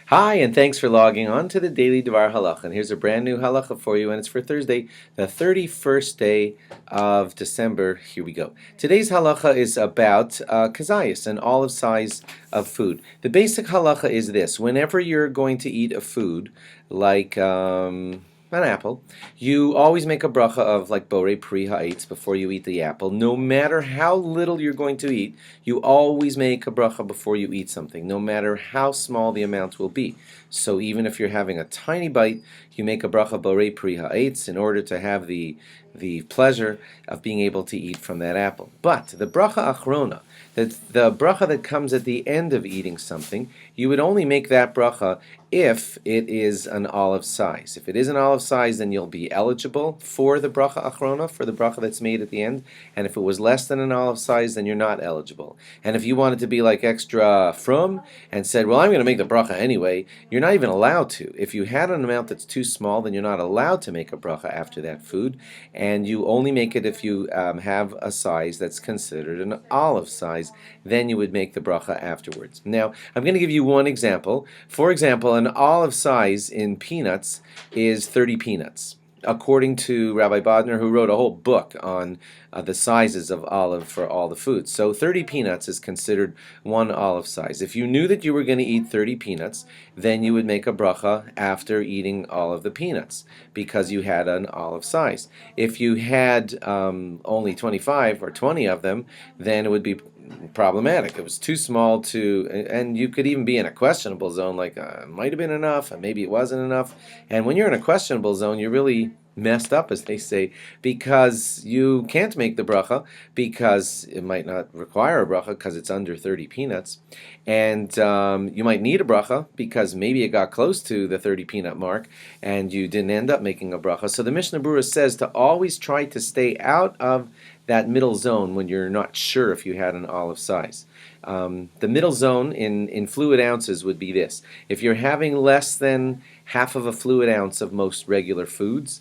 Hi, and thanks for logging on to the Daily DVAR Halacha. And here's a brand new halacha for you, and it's for Thursday, the 31st day of December. Here we go. Today's halacha is about kazayas, an olive size of food. The basic halacha is this: whenever you're going to eat a food like an apple, you always make a bracha of like borei pri ha'etz before you eat the apple. No matter how little you're going to eat, you always make a bracha before you eat something, no matter how small the amount will be. So even if you're having a tiny bite, you make a bracha borei pri ha'etz in order to have the pleasure of being able to eat from that apple. But the bracha achrona, the bracha that comes at the end of eating something, you would only make that bracha if it is an olive size. If it is an olive size, then you'll be eligible for the bracha achrona, for the bracha that's made at the end. And if it was less than an olive size, then you're not eligible. And if you wanted to be like extra frum and said, well, I'm going to make the bracha anyway, you're not even allowed to. If you had an amount that's too small, then you're not allowed to make a bracha after that food. And you only make it if you have a size that's considered an olive size. Then you would make the bracha afterwards. Now, I'm going to give you one example. For example, an olive size in peanuts is 30 peanuts, according to Rabbi Bodner, who wrote a whole book on the sizes of olive for all the foods. So 30 peanuts is considered one olive size. If you knew that you were going to eat 30 peanuts, then you would make a bracha after eating all of the peanuts, because you had an olive size. If you had only 25 or 20 of them, then it would be problematic. It was too small and you could even be in a questionable zone, like it might have been enough and maybe it wasn't enough. And when you're in a questionable zone, you're really messed up, as they say, because you can't make the bracha, because it might not require a bracha because it's under 30 peanuts, and you might need a bracha because maybe it got close to the 30 peanut mark and you didn't end up making a bracha. So the Mishnah Berurah says to always try to stay out of that middle zone when you're not sure if you had an olive size. The middle zone in fluid ounces would be this: if you're having less than half of a fluid ounce of most regular foods,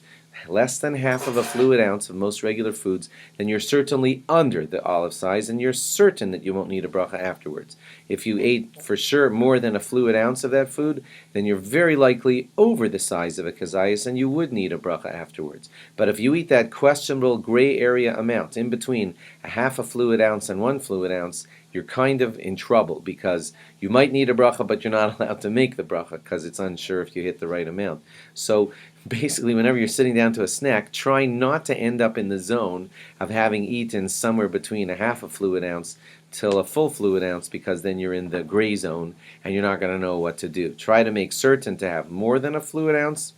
then you're certainly under the olive size, and you're certain that you won't need a bracha afterwards. If you ate for sure more than a fluid ounce of that food, then you're very likely over the size of a kazayas, and you would need a bracha afterwards. But if you eat that questionable gray area amount in between a half a fluid ounce and 1 fluid ounce, you're kind of in trouble, because you might need a bracha, but you're not allowed to make the bracha because it's unsure if you hit the right amount. So basically, whenever you're sitting down to a snack, try not to end up in the zone of having eaten somewhere between a half a fluid ounce till a full fluid ounce, because then you're in the gray zone and you're not going to know what to do. Try to make certain to have more than a fluid ounce,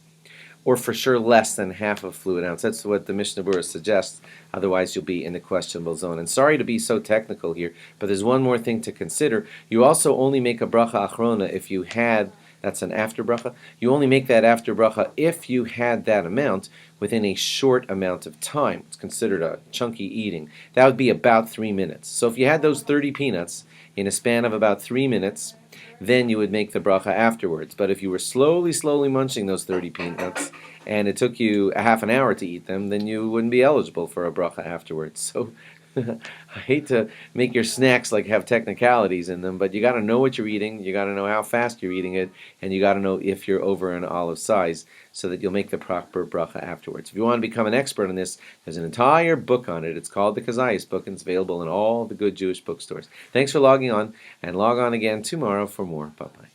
or for sure less than half a fluid ounce. That's what the Mishnah Berurah suggests. Otherwise, you'll be in the questionable zone. And sorry to be so technical here, but there's one more thing to consider. You also only make a bracha achrona if you had, that's an after bracha, you only make that after bracha if you had that amount within a short amount of time. It's considered a chunky eating. That would be about 3 minutes. So if you had those 30 peanuts in a span of about 3 minutes, then you would make the bracha afterwards. But if you were slowly munching those 30 peanuts, and it took you a half an hour to eat them, then you wouldn't be eligible for a bracha afterwards. So I hate to make your snacks like have technicalities in them, but you got to know what you're eating, you got to know how fast you're eating it, and you got to know if you're over an olive size, so that you'll make the proper bracha afterwards. If you want to become an expert on this, there's an entire book on it. It's called the Kazayas book, and it's available in all the good Jewish bookstores. Thanks for logging on, and log on again tomorrow for more. Bye-bye.